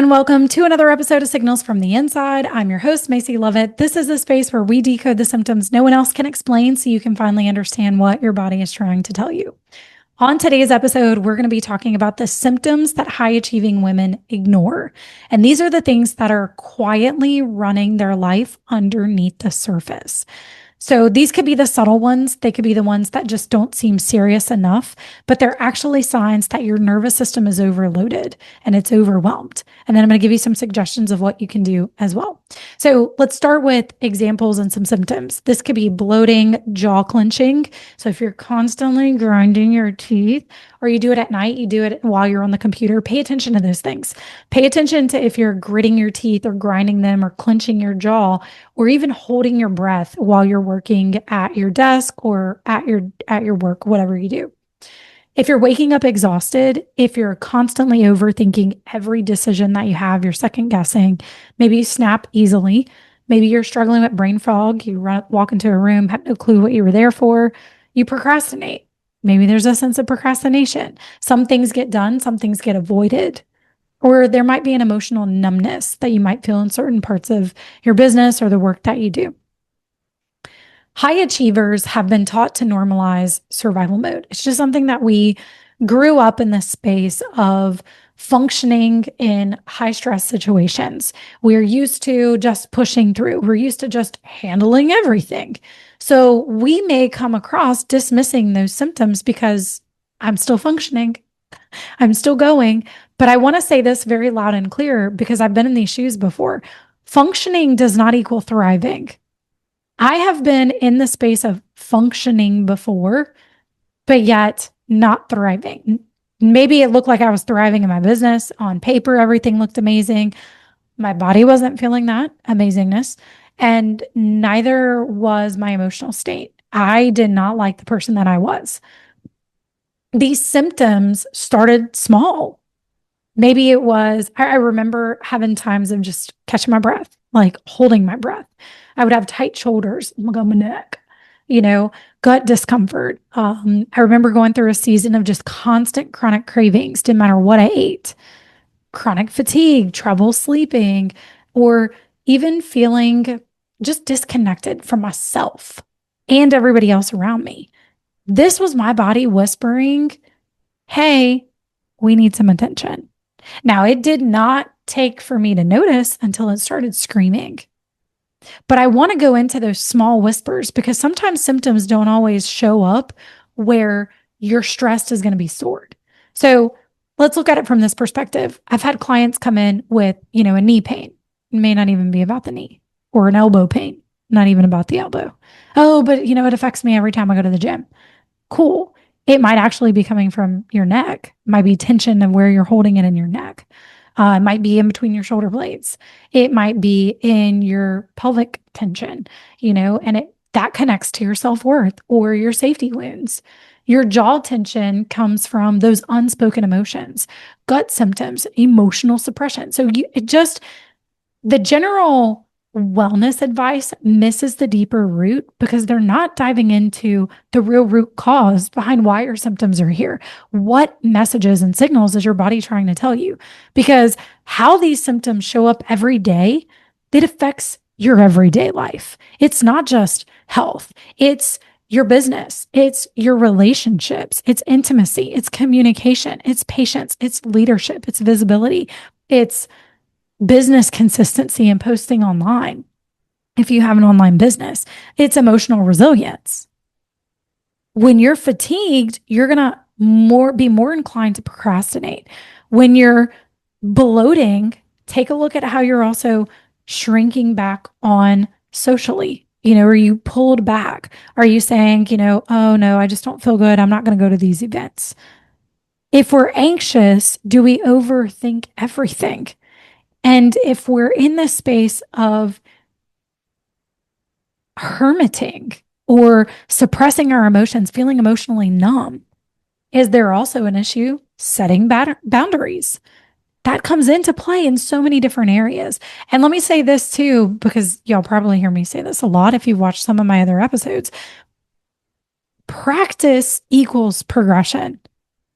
and welcome to another episode of Signals from the Inside. I'm your host, Maisie Lovett. This is a space where we decode the symptoms no one else can explain so you can finally understand what your body is trying to tell you. On today's episode, we're going to be talking about the symptoms that high-achieving women ignore. And these are the things that are quietly running their life underneath the surface. So these could be the subtle ones. They could be the ones that just don't seem serious enough, but they're actually signs that your nervous system is overloaded and it's overwhelmed. And then I'm going to give you some suggestions of what you can do as well. So let's start with examples and some symptoms. This could be bloating, jaw clenching. So if you're constantly grinding your teeth, or you do it at night, you do it while you're on the computer, pay attention to those things. Pay attention to if you're gritting your teeth or grinding them or clenching your jaw, or even holding your breath while you're working at your desk or at your work, whatever you do. If you're waking up exhausted, if you're constantly overthinking every decision that you have, you're second guessing, maybe you snap easily, maybe you're struggling with brain fog, you walk into a room, have no clue what you were there for, you procrastinate. Maybe there's a sense of procrastination. Some things get done, some things get avoided. Or there might be an emotional numbness that you might feel in certain parts of your business or the work that you do. High achievers have been taught to normalize survival mode. It's just something that we grew up in the space of functioning in high stress situations. We're used to just pushing through. We're used to just handling everything. So we may come across dismissing those symptoms because I'm still functioning. I'm still going. But I want to say this very loud and clear because I've been in these shoes before. Functioning does not equal thriving. I have been in the space of functioning before, but yet not thriving. Maybe it looked like I was thriving in my business. On paper, everything looked amazing. My body wasn't feeling that amazingness, and neither was my emotional state. I did not like the person that I was. These symptoms started small. Maybe it was, I remember having times of just catching my breath, like holding my breath. I would have tight shoulders, my neck, gut discomfort. I remember going through a season of just constant chronic cravings, didn't matter what I ate, chronic fatigue, trouble sleeping, or even feeling just disconnected from myself and everybody else around me. This was my body whispering, hey, we need some attention. Now, it did not take for me to notice until it started screaming. But I want to go into those small whispers because sometimes symptoms don't always show up where your stress is going to be stored. So let's look at it from this perspective. I've had clients come in with, a knee pain. It may not even be about the knee, or an elbow pain, not even about the elbow. Oh, but it affects me every time I go to the gym. Cool. It might actually be coming from your neck. It might be tension of where you're holding it in your neck. It might be in between your shoulder blades. It might be in your pelvic tension, and that connects to your self-worth or your safety wounds. Your jaw tension comes from those unspoken emotions, gut symptoms, emotional suppression. So the general wellness advice misses the deeper root because they're not diving into the real root cause behind why your symptoms are here. What messages and signals is your body trying to tell you? Because how these symptoms show up every day, it affects your everyday life. It's not just health. It's your business. It's your relationships. It's intimacy. It's communication. It's patience. It's leadership. It's visibility. It's business consistency and posting online. If you have an online business, it's emotional resilience. When you're fatigued, you're going to be more inclined to procrastinate. When you're bloating, take a look at how you're also shrinking back on socially. Are you pulled back? Are you saying, oh no, I just don't feel good. I'm not going to go to these events. If we're anxious, do we overthink everything? And if we're in the space of hermiting or suppressing our emotions, feeling emotionally numb, is there also an issue setting boundaries? That comes into play in so many different areas. And let me say this too, because y'all probably hear me say this a lot if you've watched some of my other episodes. Practice equals progression.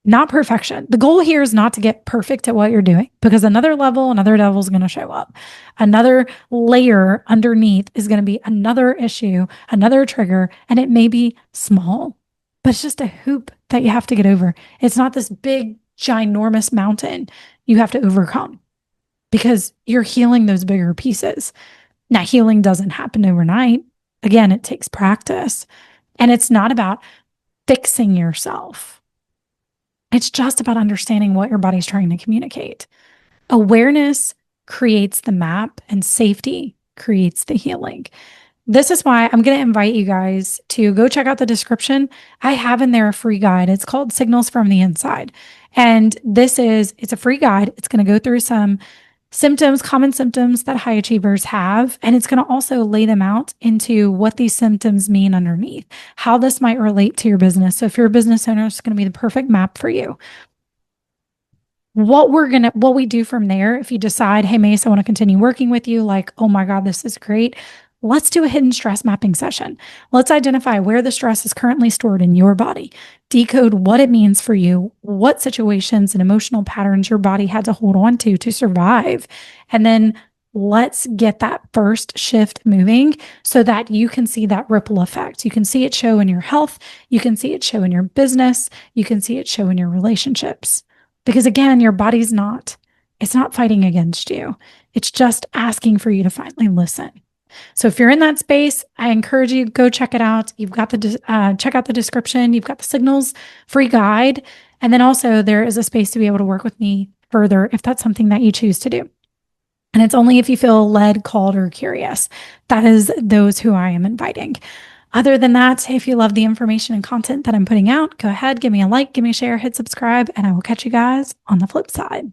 not perfection. The goal here is not to get perfect at what you're doing, because another devil is going to show up. Another layer underneath is going to be another issue, another trigger, and it may be small, but it's just a hoop that you have to get over. It's not this big, ginormous mountain you have to overcome, because you're healing those bigger pieces. Now, healing doesn't happen overnight. Again, it takes practice, and it's not about fixing yourself. It's just about understanding what your body's trying to communicate. Awareness creates the map, and safety creates the healing. This is why I'm going to invite you guys to go check out the description. I have in there a free guide. It's called Signals from the Inside. And it's a free guide. It's going to go through some common symptoms that high achievers have. And it's going to also lay them out into what these symptoms mean underneath, how this might relate to your business. So if you're a business owner, it's going to be the perfect map for you. What we do from there, if you decide, hey, Mace, I want to continue working with you, like, oh my God, this is great. Let's do a hidden stress mapping session. Let's identify where the stress is currently stored in your body, decode what it means for you, what situations and emotional patterns your body had to hold on to survive. And then let's get that first shift moving so that you can see that ripple effect. You can see it show in your health. You can see it show in your business. You can see it show in your relationships. Because again, your body's it's not fighting against you. It's just asking for you to finally listen. So if you're in that space, I encourage you, go check it out. You've got check out the description. You've got the Signals free guide. And then also there is a space to be able to work with me further if that's something that you choose to do. And it's only if you feel led, called, or curious. That is those who I am inviting. Other than that, if you love the information and content that I'm putting out, go ahead, give me a like, give me a share, hit subscribe, and I will catch you guys on the flip side.